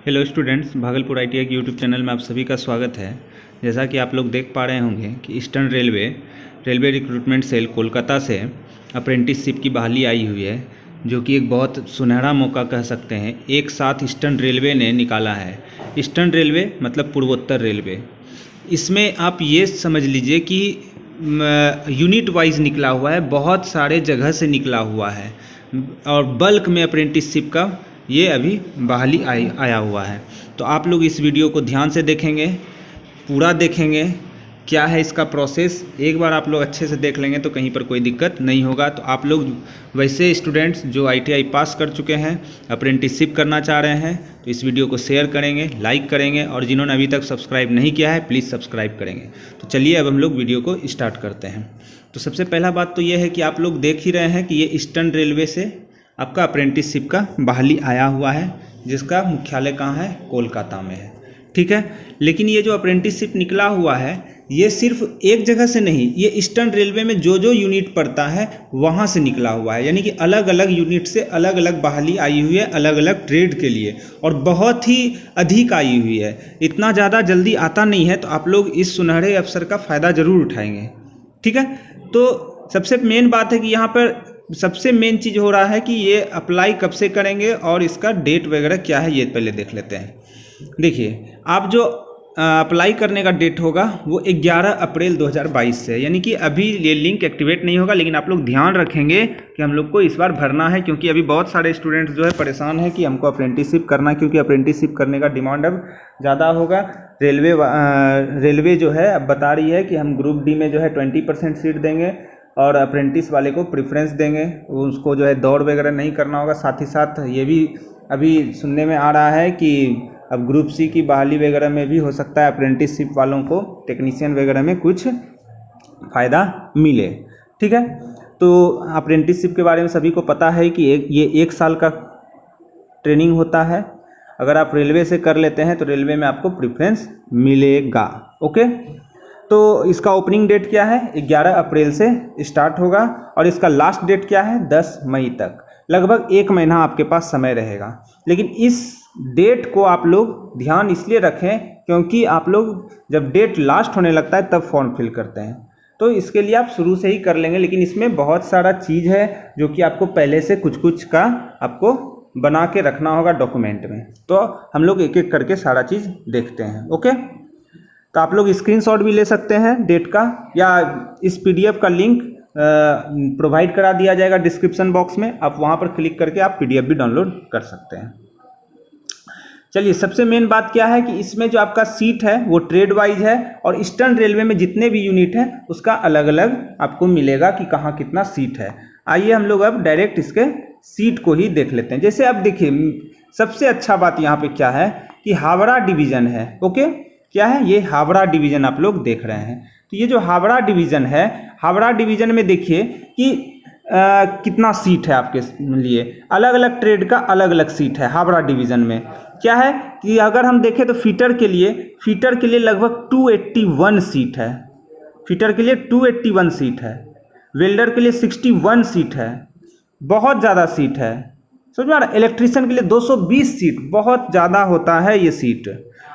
Hello students, Bhagalpur ITI के YouTube channel में आप सभी का स्वागत है। जैसा कि आप लोग देख पा रहे होंगे कि eastern railway recruitment cell Kolkata से अप्रेंटिसशिप की बहाली आई हुई है, जो कि एक बहुत सुनहरा मौका कह सकते हैं। एक साथ ईस्टर्न रेलवे ने निकाला है। ईस्टर्न रेलवे मतलब पूर्वोत्तर रेलवे। इसमें आप ये समझ लीजिए कि यूनिट वाइज निकला हुआ है, बहुत सारे जगह से निकला हुआ है और बल्क में अप्रेंटिसशिप का ये अभी बहाली आया हुआ है। तो आप लोग इस वीडियो को ध्यान से देखेंगे, पूरा देखेंगे, क्या है इसका प्रोसेस। एक बार आप लोग अच्छे से देख लेंगे तो कहीं पर कोई दिक्कत नहीं होगा। तो आप लोग वैसे स्टूडेंट्स जो आईटीआई पास कर चुके हैं, अप्रेंटिसशिप करना चाह रहे हैं, तो इस वीडियो को शेयर करेंगे, लाइक करेंगे, और जिन्होंने अभी तक सब्सक्राइब नहीं किया है प्लीज़ सब्सक्राइब करेंगे। तो चलिए अब हम लोग वीडियो को स्टार्ट करते हैं। तो सबसे पहला बात तो ये है कि आप लोग देख ही रहे हैं कि ये ईस्टर्न रेलवे से आपका अप्रेंटिसशिप का बहाली आया हुआ है, जिसका मुख्यालय कहाँ है? कोलकाता में है। ठीक है, लेकिन ये जो अप्रेंटिसशिप निकला हुआ है ये सिर्फ एक जगह से नहीं, ये ईस्टर्न रेलवे में जो जो यूनिट पड़ता है वहाँ से निकला हुआ है। यानी कि अलग अलग यूनिट से अलग अलग बहाली आई हुई है, अलग अलग ट्रेड के लिए, और बहुत ही अधिक आई हुई है। इतना ज़्यादा जल्दी आता नहीं है। तो आप लोग इस सुनहरे अवसर का फ़ायदा ज़रूर उठाएंगे। ठीक है, तो सबसे मेन बात है कि यहाँ पर सबसे मेन चीज़ हो रहा है कि ये अप्लाई कब से करेंगे और इसका डेट वगैरह क्या है, ये पहले देख लेते हैं। देखिए, आप जो अप्लाई करने का डेट होगा वो 11 अप्रैल 2022 से है। यानी कि अभी ये लिंक एक्टिवेट नहीं होगा, लेकिन आप लोग ध्यान रखेंगे कि हम लोग को इस बार भरना है, क्योंकि अभी बहुत सारे स्टूडेंट्स जो है परेशान है कि हमको अप्रेंटिसशिप करना है, क्योंकि अप्रेंटिसशिप करने का डिमांड अब ज़्यादा होगा। रेलवे जो है अब बता रही है कि हम ग्रुप डी में जो है 20% सीट देंगे और अप्रेंटिस वाले को प्रेफरेंस देंगे, उसको जो है दौड़ वगैरह नहीं करना होगा। साथ ही साथ ये भी अभी सुनने में आ रहा है कि अब ग्रुप सी की बहाली वगैरह में भी हो सकता है अप्रेंटिसशिप वालों को, टेक्नीशियन वगैरह में कुछ फ़ायदा मिले। ठीक है, तो अप्रेंटिसशिप के बारे में सभी को पता है कि ये 1 साल का ट्रेनिंग होता है। अगर आप रेलवे से कर लेते हैं तो रेलवे में आपको प्रेफरेंस मिलेगा। ओके, तो इसका ओपनिंग डेट क्या है? 11 अप्रैल से स्टार्ट होगा और इसका लास्ट डेट क्या है? 10 मई तक। लगभग 1 महीना आपके पास समय रहेगा। लेकिन इस डेट को आप लोग ध्यान इसलिए रखें क्योंकि आप लोग जब डेट लास्ट होने लगता है तब फॉर्म फिल करते हैं, तो इसके लिए आप शुरू से ही कर लेंगे। लेकिन इसमें बहुत सारा चीज़ है जो कि आपको पहले से कुछ कुछ का आपको बना के रखना होगा डॉक्यूमेंट में। तो हम लोग एक एक करके सारा चीज़ देखते हैं। ओके, तो आप लोग स्क्रीनशॉट भी ले सकते हैं डेट का, या इस पीडीएफ का लिंक प्रोवाइड करा दिया जाएगा डिस्क्रिप्शन बॉक्स में। आप वहाँ पर क्लिक करके आप पीडीएफ भी डाउनलोड कर सकते हैं। चलिए, सबसे मेन बात क्या है कि इसमें जो आपका सीट है वो ट्रेड वाइज है, और ईस्टर्न रेलवे में जितने भी यूनिट हैं उसका अलग अलग आपको मिलेगा कि कहाँ कितना सीट है। आइए हम लोग अब डायरेक्ट इसके सीट को ही देख लेते हैं। जैसे अब देखिए, सबसे अच्छा बात यहाँ पे क्या है कि हावड़ा डिवीज़न है। ओके, क्या है ये? हावड़ा डिवीज़न आप लोग देख रहे हैं। तो ये जो हावड़ा डिवीज़न है, हावड़ा डिवीज़न में देखिए कि कितना सीट है आपके लिए। अलग अलग ट्रेड का अलग अलग सीट है हावड़ा डिवीज़न में। क्या है कि अगर हम देखें तो फीटर के लिए लगभग 281 सीट है। फीटर के लिए 281 सीट है। वेल्डर के लिए 61 सीट है। बहुत ज़्यादा सीट है, समझ में आ रहा है? इलेक्ट्रीशियन के लिए 220 सीट, बहुत ज़्यादा होता है ये सीट।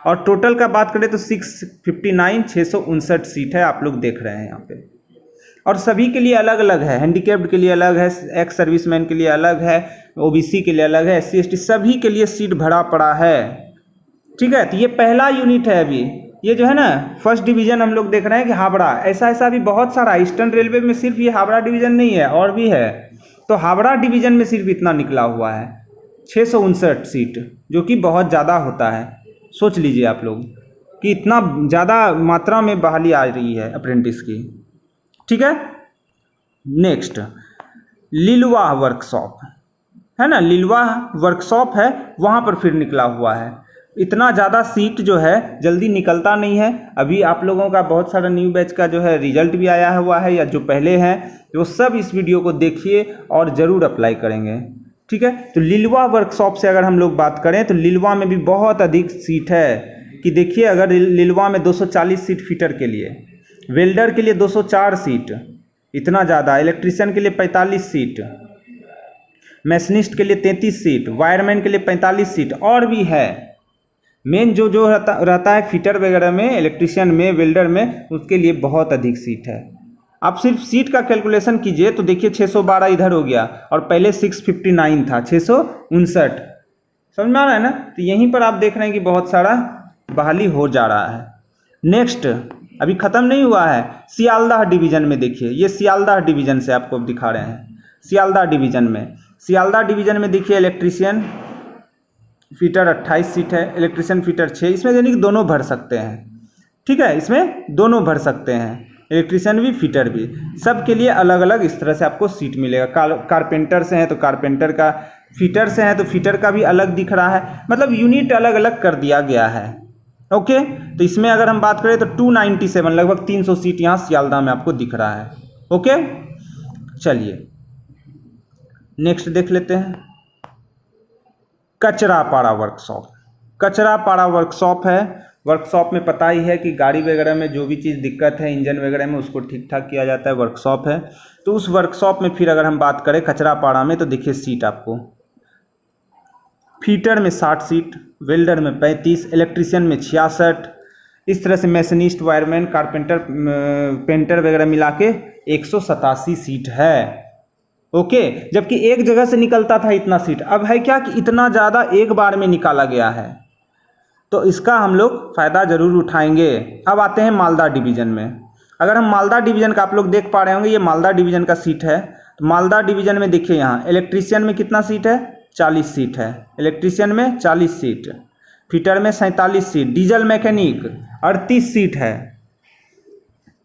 और टोटल का बात करें तो 659 सीट है, आप लोग देख रहे हैं यहाँ पे। और सभी के लिए अलग अलग है, हैंडीकैप्ड के लिए अलग है, एक्स सर्विसमैन के लिए अलग है, ओबीसी के लिए अलग है, एससी एसटी सभी के लिए सीट भरा पड़ा है। ठीक है, तो ये पहला यूनिट है। अभी ये जो है ना फर्स्ट डिवीज़न हम लोग देख रहे हैं कि हावड़ा, ऐसा भी बहुत सारा। ईस्टर्न रेलवे में सिर्फ ये हावड़ा डिवीज़न नहीं है, और भी है। तो हावड़ा डिवीज़न में सिर्फ इतना निकला हुआ है 659 सीट, जो कि बहुत ज़्यादा होता है। सोच लीजिए आप लोग कि इतना ज़्यादा मात्रा में बहाली आ रही है अप्रेंटिस की। ठीक है, नेक्स्ट लिलुआ वर्कशॉप है ना, लिलुआ वर्कशॉप है, वहाँ पर फिर निकला हुआ है। इतना ज़्यादा सीट जो है जल्दी निकलता नहीं है। अभी आप लोगों का बहुत सारा न्यू बैच का जो है रिजल्ट भी आया हुआ है, या जो पहले हैं वो सब इस वीडियो को देखिए और ज़रूर अप्लाई करेंगे। ठीक है, तो लिलुआ वर्कशॉप से अगर हम लोग बात करें तो लिलुआ में भी बहुत अधिक सीट है। कि देखिए, अगर लिलुआ में 240 सीट फीटर के लिए, वेल्डर के लिए 204 सीट, इतना ज़्यादा। इलेक्ट्रीशियन के लिए 45 सीट, मैशनिस्ट के लिए 33 सीट, वायरमैन के लिए 45 सीट, और भी है। मेन जो रहता है फिटर वगैरह में, इलेक्ट्रिशियन में, वेल्डर में, उसके लिए बहुत अधिक सीट है। आप सिर्फ सीट का कैलकुलेशन कीजिए तो देखिए 612 इधर हो गया और पहले 659 था, 659। समझ में आ रहा है ना। तो यहीं पर आप देख रहे हैं कि बहुत सारा बहाली हो जा रहा है। नेक्स्ट अभी ख़त्म नहीं हुआ है, सियालदाह डिवीज़न में देखिए, ये सियालदाह डिवीज़न से आपको दिखा रहे हैं। सियालदाह डिवीज़न में देखिए इलेक्ट्रीशियन फिटर 28 सीट है, इलेक्ट्रीशियन फिटर 6, इसमें यानी कि दोनों भर सकते हैं। ठीक है, इसमें दोनों भर सकते हैं, इलेक्ट्रीशियन भी फिटर भी, सब के लिए अलग अलग इस तरह से आपको सीट मिलेगा। कारपेंटर से हैं तो कारपेंटर का, फिटर से हैं तो फिटर का भी अलग दिख रहा है, मतलब यूनिट अलग अलग कर दिया गया है। ओके, तो इसमें अगर हम बात करें तो 297 लगभग 300 सीट यहाँ सियालदाह में आपको दिख रहा है। ओके, चलिए नेक्स्ट देख लेते हैं। कचरापाड़ा वर्कशॉप है। वर्कशॉप में पता ही है कि गाड़ी वगैरह में जो भी चीज़ दिक्कत है इंजन वगैरह में उसको ठीक ठाक किया जाता है, वर्कशॉप है। तो उस वर्कशॉप में फिर अगर हम बात करें कचरापाड़ा में तो देखिए सीट आपको फीटर में 60 सीट, वेल्डर में 35, इलेक्ट्रीशियन में 66, इस तरह से मैशनिस्ट, वायरमैन, कारपेंटर, पेंटर वगैरह मिला के 187 सीट है। ओके, जबकि एक जगह से निकलता था इतना सीट, अब है क्या कि इतना ज़्यादा एक बार में निकाला गया है, तो इसका हम लोग फ़ायदा ज़रूर उठाएंगे। अब आते हैं मालदा डिवीज़न में। अगर हम मालदा डिवीज़न का, आप लोग देख पा रहे होंगे ये मालदा डिवीज़न का सीट है। तो मालदा डिवीज़न में देखिए यहाँ इलेक्ट्रीशियन में कितना सीट है, 40 सीट है, इलेक्ट्रीशियन में 40 सीट, फिटर में 47 सीट, डीजल मैकेनिक 38 सीट है,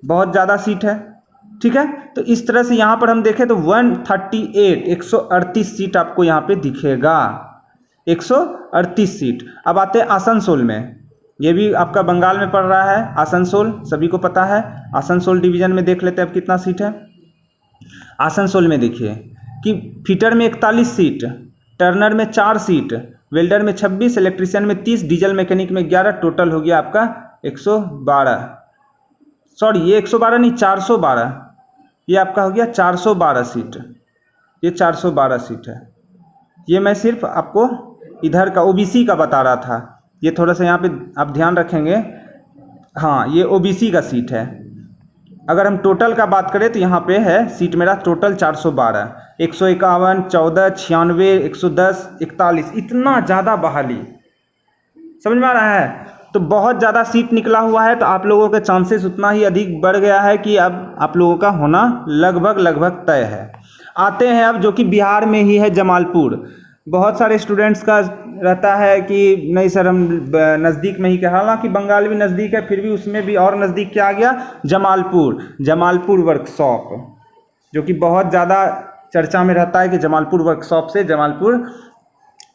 बहुत ज़्यादा सीट है। ठीक है, तो इस तरह से यहाँ पर हम देखें तो 138 सीट आपको यहाँ पे दिखेगा, 138 सीट। अब आते हैं आसनसोल में, ये भी आपका बंगाल में पड़ रहा है, आसनसोल सभी को पता है। आसनसोल डिवीज़न में देख लेते हैं अब कितना सीट है। आसनसोल में देखिए कि फिटर में 41 सीट, टर्नर में 4 सीट, वेल्डर में 26, इलेक्ट्रीशियन में 30, डीजल मैकेनिक में 11, टोटल हो गया आपका 112। सॉरी, ये 112 नहीं, 412, ये आपका हो गया 412 सीट, ये 412 सीट है। ये मैं सिर्फ आपको इधर का ओबीसी का बता रहा था, ये थोड़ा सा यहाँ पे आप ध्यान रखेंगे। हाँ, ये ओबीसी का सीट है। अगर हम टोटल का बात करें तो यहाँ पे है सीट मेरा टोटल 412, 151, 14, 96, 110, 41, इतना ज़्यादा बहाली, समझ में आ रहा है। तो बहुत ज़्यादा सीट निकला हुआ है, तो आप लोगों के चांसेस उतना ही अधिक बढ़ गया है कि अब आप लोगों का होना लगभग तय है। आते हैं अब जो कि बिहार में ही है, जमालपुर। बहुत सारे स्टूडेंट्स का रहता है कि नहीं सर हम नज़दीक में ही क्या, हालांकि बंगाल भी नज़दीक है, फिर भी उसमें भी और नज़दीक क्या आ गया, जमालपुर वर्कशॉप, जो कि बहुत ज़्यादा चर्चा में रहता है कि जमालपुर वर्कशॉप से, जमालपुर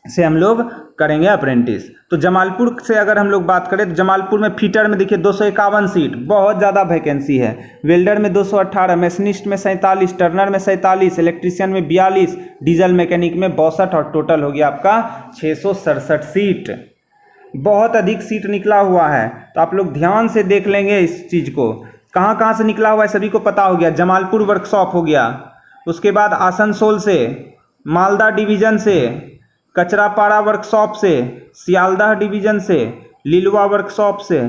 से हम लोग करेंगे अप्रेंटिस। तो जमालपुर से अगर हम लोग बात करें तो जमालपुर में फिटर में देखिए 251 सीट, बहुत ज़्यादा वैकेंसी है। वेल्डर में 218, मैशनिस्ट में 47, टर्नर में 47, इलेक्ट्रीशियन में 42, डीजल मैकेनिक में 62 और टोटल हो गया आपका 667 सीट। बहुत अधिक सीट निकला हुआ है, तो आप लोग ध्यान से देख लेंगे इस चीज़ को। कहाँ कहाँ से निकला हुआ है सभी को पता हो गया। जमालपुर वर्कशॉप हो गया, उसके बाद आसनसोल से, मालदा डिवीज़न से, कचरापाड़ा वर्कशॉप से, सियालदाह डिवीज़न से, लिलुआ वर्कशॉप से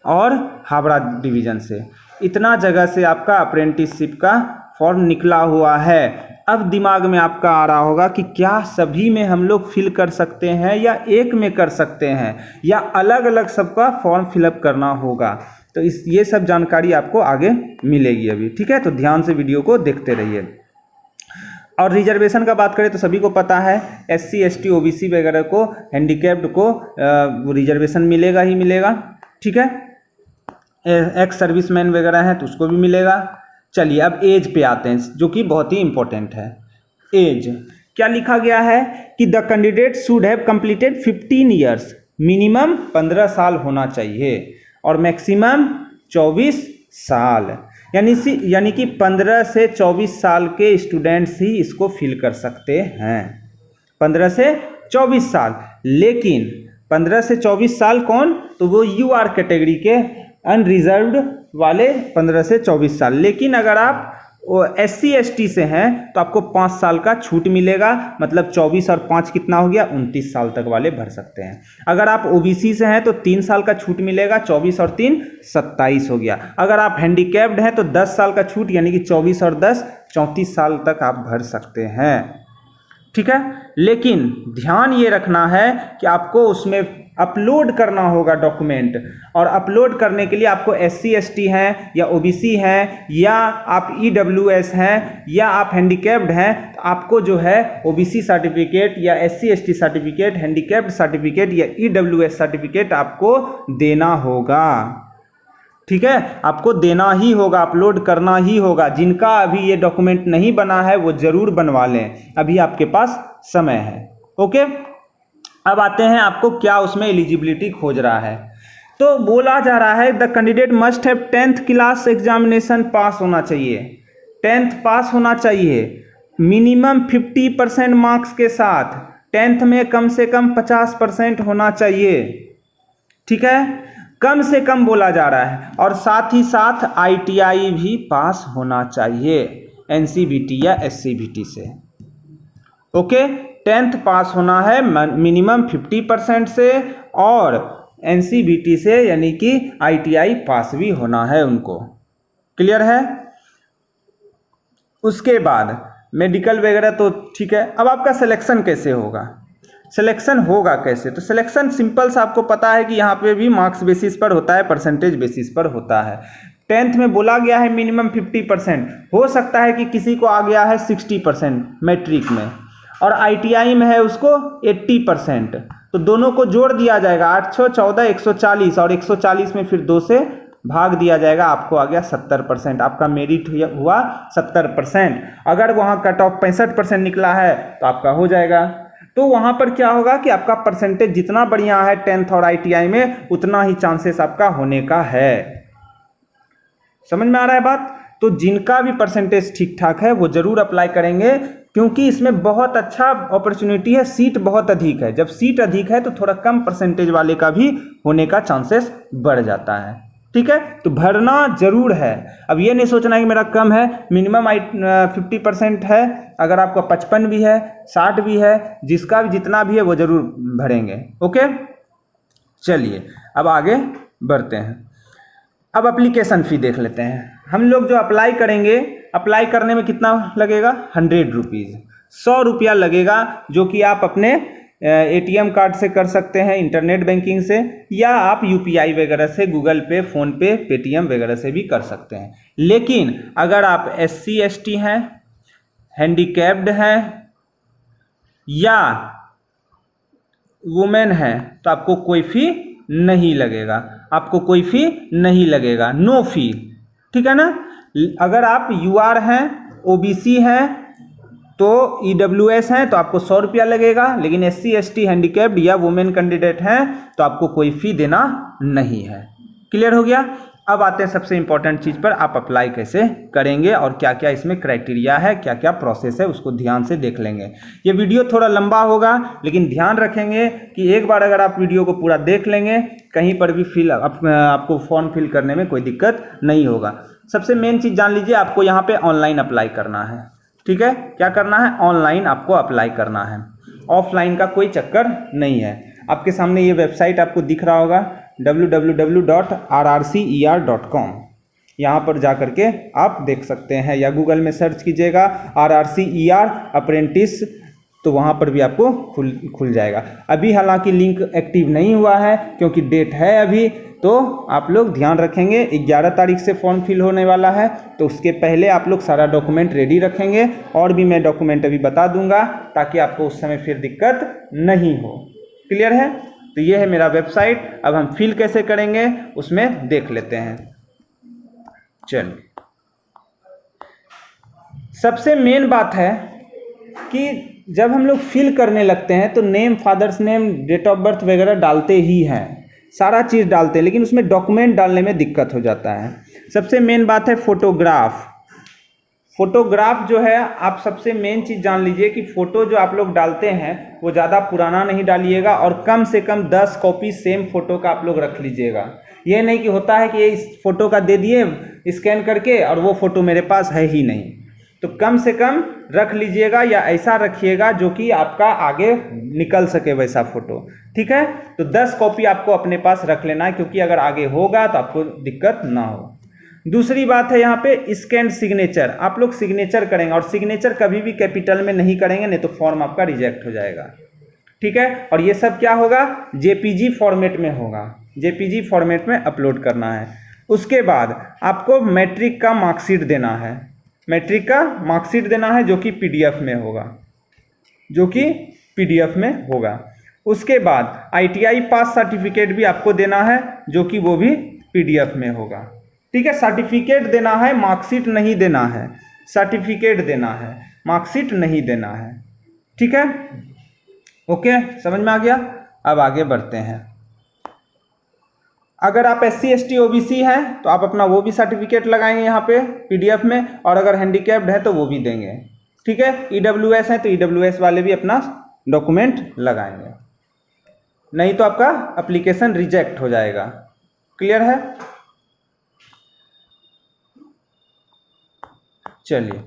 और हावड़ा डिवीज़न से। इतना जगह से आपका अप्रेंटिसशिप का फॉर्म निकला हुआ है। अब दिमाग में आपका आ रहा होगा कि क्या सभी में हम लोग फिल कर सकते हैं या एक में कर सकते हैं या अलग अलग सबका फॉर्म फिलअप करना होगा। तो ये सब जानकारी आपको आगे मिलेगी अभी। ठीक है, तो ध्यान से वीडियो को देखते रहिए। और रिजर्वेशन का बात करें तो सभी को पता है SC ST OBC वगैरह को, हैंडीकैप्ड को रिजर्वेशन मिलेगा ही मिलेगा। ठीक है, एक्स सर्विसमैन वगैरह हैं तो उसको भी मिलेगा। चलिए अब एज पे आते हैं, जो कि बहुत ही इंपॉर्टेंट है। एज क्या लिखा गया है कि the candidate should have completed 15 years, minimum 15 साल होना चाहिए और मैक्सिमम 24 साल, यानी कि 15 से 24 साल के स्टूडेंट्स ही इसको फिल कर सकते हैं। 15 से 24 साल, लेकिन 15 से 24 साल कौन, तो वो UR कैटेगरी के अनरिजर्व्ड वाले 15 से 24 साल। लेकिन अगर आप SC ST से हैं तो आपको 5 साल का छूट मिलेगा, मतलब 24 और 5 कितना हो गया, 29 साल तक वाले भर सकते हैं। अगर आप OBC से हैं तो 3 साल का छूट मिलेगा, 24 और 3 27 हो गया। अगर आप हैंडीकैप्ड हैं तो 10 साल का छूट, यानी कि 24 और 10 34 साल तक आप भर सकते हैं, ठीक है। लेकिन ध्यान ये रखना है कि आपको उसमें अपलोड करना होगा डॉक्यूमेंट, और अपलोड करने के लिए आपको SC ST हैं या OBC हैं या आप EWS हैं या आप हैंडीकैप्ड हैं, तो आपको जो है OBC सर्टिफिकेट या SC ST certificate, handicapped certificate या EWS सर्टिफिकेट आपको देना होगा, ठीक है। आपको देना ही होगा, अपलोड करना ही होगा। जिनका अभी ये डॉक्यूमेंट नहीं बना है वो जरूर बनवा लें, अभी आपके पास समय है, ओके। अब आते हैं आपको क्या उसमें एलिजिबिलिटी खोज रहा है। तो बोला जा रहा है the candidate must have 10th class examination पास होना चाहिए, 10th पास होना चाहिए, मिनिमम 50% मार्क्स के साथ, 10th में कम से कम 50% होना चाहिए, ठीक है, कम से कम बोला जा रहा है। और साथ ही साथ ITI भी पास होना चाहिए NCVT या SCVT से, ओके। 10th पास होना है मिनिमम 50% से, और NCVT से यानी कि ITI पास भी होना है उनको, क्लियर है। उसके बाद मेडिकल वगैरह तो ठीक है। अब आपका सिलेक्शन कैसे होगा, सिलेक्शन होगा कैसे, तो सिलेक्शन सिंपल सा आपको पता है कि यहाँ पे भी मार्क्स बेसिस पर होता है, परसेंटेज बेसिस पर होता है। 10th में बोला गया है मिनिमम 50%, हो सकता है कि किसी को आ गया है 60% मैट्रिक में, और ITI में है उसको 80%, तो दोनों को जोड़ दिया जाएगा, 814 140, और 140 में फिर 2 से भाग दिया जाएगा, आपको आ गया 70%, आपका मेरिट हुआ 70%। अगर वहाँ कट ऑफ 65% निकला है तो आपका हो जाएगा। तो वहाँ पर क्या होगा कि आपका परसेंटेज जितना बढ़िया है 10th और ITI में, उतना ही चांसेस आपका होने का है। समझ में आ रहा है बात। तो जिनका भी परसेंटेज ठीक ठाक है वो जरूर अप्लाई करेंगे, क्योंकि इसमें बहुत अच्छा अपॉर्चुनिटी है, सीट बहुत अधिक है। जब सीट अधिक है तो थोड़ा कम परसेंटेज वाले का भी होने का चांसेस बढ़ जाता है, ठीक है। तो भरना जरूर है। अब ये नहीं सोचना कि मेरा कम है, मिनिमम 50% है, अगर आपका 55 भी है, 60 भी है, जिसका भी जितना भी है वो जरूर भरेंगे, ओके। चलिए अब आगे बढ़ते हैं। अब एप्लीकेशन फ़ी देख लेते हैं। हम लोग जो अप्लाई करेंगे, अप्लाई करने में कितना लगेगा, 100 रुपीज़, 100 रुपया लगेगा, जो कि आप अपने ATM कार्ड से कर सकते हैं, इंटरनेट बैंकिंग से, या आप UPI वगैरह से, गूगल पे, फ़ोन पे, पेटीएम वगैरह से भी कर सकते हैं। लेकिन अगर आप SC ST हैं, हैंडीकैप्ड हैं या वुमेन है तो आपको कोई फ़ी नहीं लगेगा, आपको कोई फ़ी नहीं लगेगा, नो फी, ठीक है ना। अगर आप UR हैं, OBC हैं, तो EWS हैं तो आपको 100 रुपया लगेगा, लेकिन SC ST हैंडीकैप्ड या वुमेन कैंडिडेट हैं तो आपको कोई फ़ी देना नहीं है। क्लियर हो गया। अब आते हैं सबसे इंपॉर्टेंट चीज़ पर, आप अप्लाई कैसे करेंगे और क्या क्या इसमें क्राइटेरिया है, क्या क्या प्रोसेस है, उसको ध्यान से देख लेंगे। ये वीडियो थोड़ा लंबा होगा, लेकिन ध्यान रखेंगे कि एक बार अगर आप वीडियो को पूरा देख लेंगे, कहीं पर भी आपको फॉर्म फिल करने में कोई दिक्कत नहीं होगा। सबसे मेन चीज़ जान लीजिए, आपको यहाँ पर ऑनलाइन अप्लाई करना है, ठीक है। क्या करना है, ऑनलाइन आपको अप्लाई करना है, ऑफलाइन का कोई चक्कर नहीं है। आपके सामने ये वेबसाइट आपको दिख रहा होगा, www.rrcer.com, यहाँ पर जा करके आप देख सकते हैं, या गूगल में सर्च कीजिएगा RRCER अप्रेंटिस, तो वहाँ पर भी आपको खुल जाएगा। अभी हालांकि लिंक एक्टिव नहीं हुआ है क्योंकि डेट है अभी, तो आप लोग ध्यान रखेंगे 11 तारीख से फॉर्म फिल होने वाला है, तो उसके पहले आप लोग सारा डॉक्यूमेंट रेडी रखेंगे, और भी मैं डॉक्यूमेंट अभी बता दूंगा ताकि आपको उस समय फिर दिक्कत नहीं हो। क्लियर है। तो ये है मेरा वेबसाइट। अब हम फिल कैसे करेंगे उसमें देख लेते हैं। चलिए, सबसे मेन बात है कि जब हम लोग फिल करने लगते हैं तो name, father's name, date of birth वगैरह डालते ही हैं, सारा चीज़ डालते हैं, लेकिन उसमें डॉक्यूमेंट डालने में दिक्कत हो जाता है। सबसे मेन बात है फोटोग्राफ। फोटोग्राफ जो है, आप सबसे मेन चीज़ जान लीजिए कि फ़ोटो जो आप लोग डालते हैं वो ज़्यादा पुराना नहीं डालिएगा, और कम से कम 10 कॉपी सेम फ़ोटो का आप लोग रख लीजिएगा। ये नहीं कि होता है कि ये इस फ़ोटो का दे दिए, स्कैन करके, और वो फ़ोटो मेरे पास है ही नहीं। तो कम से कम रख लीजिएगा या ऐसा रखिएगा जो कि आपका आगे निकल सके वैसा फ़ोटो, ठीक है। तो 10 कॉपी आपको अपने पास रख लेना है, क्योंकि अगर आगे होगा तो आपको दिक्कत ना हो। दूसरी बात है यहाँ पे स्कैन सिग्नेचर, आप लोग सिग्नेचर करेंगे, और सिग्नेचर कभी भी कैपिटल में नहीं करेंगे, नहीं तो फॉर्म आपका रिजेक्ट हो जाएगा, ठीक है। और ये सब क्या होगा, जेपीजी फॉर्मेट में होगा, जेपीजी फॉर्मेट में अपलोड करना है। उसके बाद आपको मैट्रिक का मार्कशीट देना है, मैट्रिक का मार्कशीट देना है जो कि पीडीएफ में होगा, जो कि पीडीएफ में होगा। उसके बाद आईटीआई पास सर्टिफिकेट भी आपको देना है, जो कि वो भी पीडीएफ में होगा, ठीक है। सर्टिफिकेट देना है, मार्कशीट नहीं देना है, सर्टिफिकेट देना है, मार्कशीट नहीं देना है, ठीक है। ओके, समझ में आ गया। अब आगे बढ़ते हैं। अगर आप SC ST OBC हैं तो आप अपना वो भी सर्टिफिकेट लगाएंगे यहाँ पे पीडीएफ में, और अगर हैंडीकैप्ड है तो वो भी देंगे, ठीक है। EWS हैं तो EWS वाले भी अपना डॉक्यूमेंट लगाएंगे, नहीं तो आपका एप्लीकेशन रिजेक्ट हो जाएगा। क्लियर है। चलिए,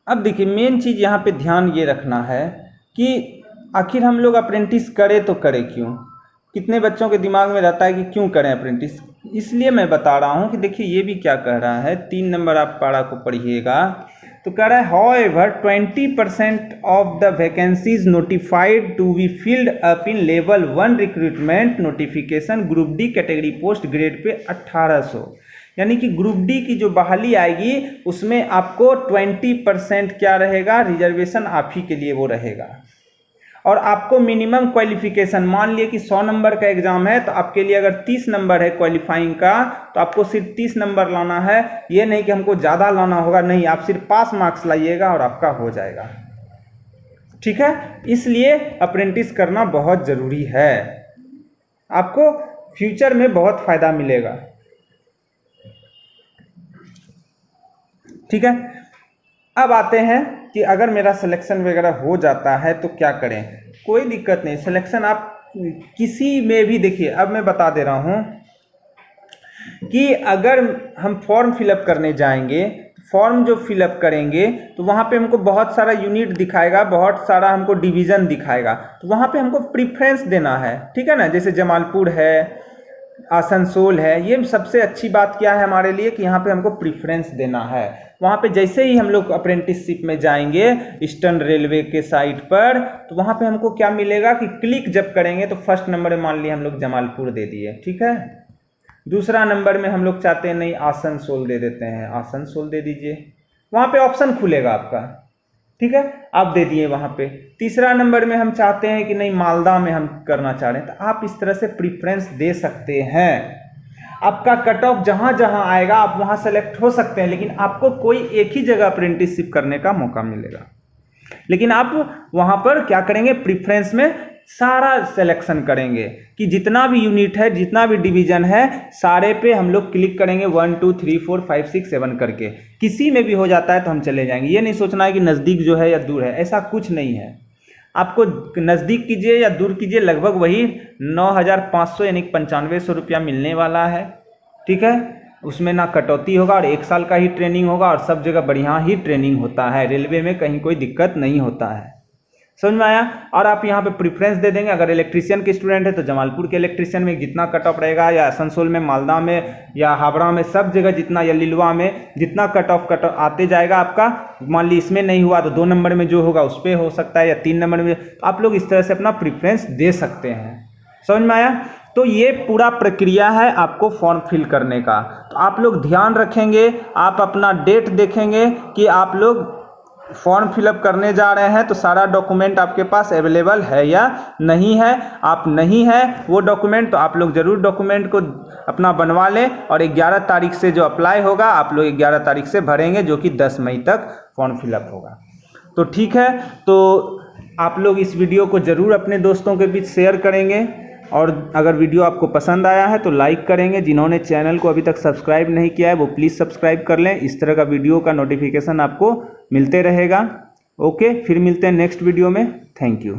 अब देखिए मेन चीज़ यहाँ पे ध्यान ये रखना है कि आखिर हम लोग अप्रेंटिस करें तो करें क्यों। कितने बच्चों के दिमाग में रहता है कि क्यों करें अप्रेंटिस, इसलिए मैं बता रहा हूँ कि देखिए ये भी क्या कह रहा है, 3 नंबर आप पारा को पढ़िएगा तो कह रहा है however 20% of the vacancies notified to be filled up in level 1 recruitment notification group D category post grade pay 1800, यानी कि ग्रुप डी की जो बहाली आएगी उसमें आपको 20% क्या रहेगा, रिजर्वेशन आप ही के लिए वो रहेगा। और आपको मिनिमम क्वालिफिकेशन, मान लिए कि 100 नंबर का एग्जाम है तो आपके लिए अगर 30 नंबर है क्वालिफाइंग का तो आपको सिर्फ 30 नंबर लाना है, ये नहीं कि हमको ज़्यादा लाना होगा, नहीं, आप सिर्फ पास मार्क्स लाइएगा और आपका हो जाएगा, ठीक है। इसलिए अप्रेंटिस करना बहुत ज़रूरी है, आपको फ्यूचर में बहुत फ़ायदा मिलेगा, ठीक है। अब आते हैं कि अगर मेरा सिलेक्शन वगैरह हो जाता है तो क्या करें। कोई दिक्कत नहीं, सिलेक्शन आप किसी में भी, देखिए अब मैं बता दे रहा हूँ कि अगर हम फॉर्म फिलअप करने जाएंगे, फॉर्म जो फिलअप करेंगे तो वहाँ पे हमको बहुत सारा यूनिट दिखाएगा, बहुत सारा हमको डिवीज़न दिखाएगा, तो वहाँ पे हमको प्रीफ्रेंस देना है, ठीक है ना। जैसे जमालपुर है, आसनसोल है, ये सबसे अच्छी बात क्या है हमारे लिए कि यहाँ पे हमको प्रीफ्रेंस देना है। वहाँ पे जैसे ही हम लोग अप्रेंटिसशिप में जाएंगे ईस्टर्न रेलवे के साइट पर, तो वहाँ पे हमको क्या मिलेगा कि क्लिक जब करेंगे तो फर्स्ट नंबर में मान लिया हम लोग जमालपुर दे दिए, ठीक है। दूसरा नंबर में हम लोग चाहते हैं नहीं आसनसोल दे देते हैं, आसनसोल दे दीजिए, वहाँ पे ऑप्शन खुलेगा आपका, ठीक है, आप दे दिए वहाँ पे। तीसरा नंबर में हम चाहते हैं कि नहीं मालदा में हम करना चाह रहे हैं, तो आप इस तरह से प्रीफ्रेंस दे सकते हैं। आपका कट ऑफ जहाँ जहाँ आएगा आप वहाँ सेलेक्ट हो सकते हैं, लेकिन आपको कोई एक ही जगह अप्रेंटिसशिप करने का मौका मिलेगा, लेकिन आप वहाँ पर क्या करेंगे, प्रीफ्रेंस में सारा सिलेक्शन करेंगे कि जितना भी यूनिट है, जितना भी डिवीजन है, सारे पे हम लोग क्लिक करेंगे 1 2 3 4 5 6 7 करके। किसी में भी हो जाता है तो हम चले जाएंगे, ये नहीं सोचना है कि नज़दीक जो है या दूर है, ऐसा कुछ नहीं है। आपको नज़दीक कीजिए या दूर कीजिए, लगभग वही 9,500 यानी 9500 रुपया मिलने वाला है, ठीक है। उसमें ना कटौती होगा और 1 साल का ही ट्रेनिंग होगा, और सब जगह बढ़िया ही ट्रेनिंग होता है, रेलवे में कहीं कोई दिक्कत नहीं होता है, समझ में आया। और आप यहाँ पे प्रीफ्रेंस दे देंगे, अगर इलेक्ट्रीशियन के स्टूडेंट है तो जमालपुर के इलेक्ट्रीशियन में जितना कट ऑफ रहेगा, या आसनसोल में, मालदा में, या हावड़ा में, सब जगह जितना, या लिलवा में जितना कट ऑफ आते जाएगा आपका, मान ली इसमें नहीं हुआ तो 2 नंबर में जो होगा उस पर हो सकता है, या 3 नंबर में, तो आप लोग इस तरह से अपना प्रीफ्रेंस दे सकते हैं, समझ में आया। तो ये पूरा प्रक्रिया है आपको फॉर्म फिल करने का। तो आप लोग ध्यान रखेंगे, आप अपना डेट देखेंगे कि आप लोग फॉर्म फिलअप करने जा रहे हैं तो सारा डॉक्यूमेंट आपके पास अवेलेबल है या नहीं है। आप नहीं है वो डॉक्यूमेंट तो आप लोग ज़रूर डॉक्यूमेंट को अपना बनवा लें, और 11 तारीख से जो अप्लाई होगा आप लोग 11 तारीख से भरेंगे, जो कि 10 मई तक फॉर्म फिलअप होगा। तो ठीक है, तो आप लोग इस वीडियो को ज़रूर अपने दोस्तों के बीच शेयर करेंगे, और अगर वीडियो आपको पसंद आया है तो लाइक करेंगे। जिन्होंने चैनल को अभी तक सब्सक्राइब नहीं किया है वो प्लीज़ सब्सक्राइब कर लें, इस तरह का वीडियो का नोटिफिकेशन आपको मिलते रहेगा। ओके, फिर मिलते हैं नेक्स्ट वीडियो में। Thank you.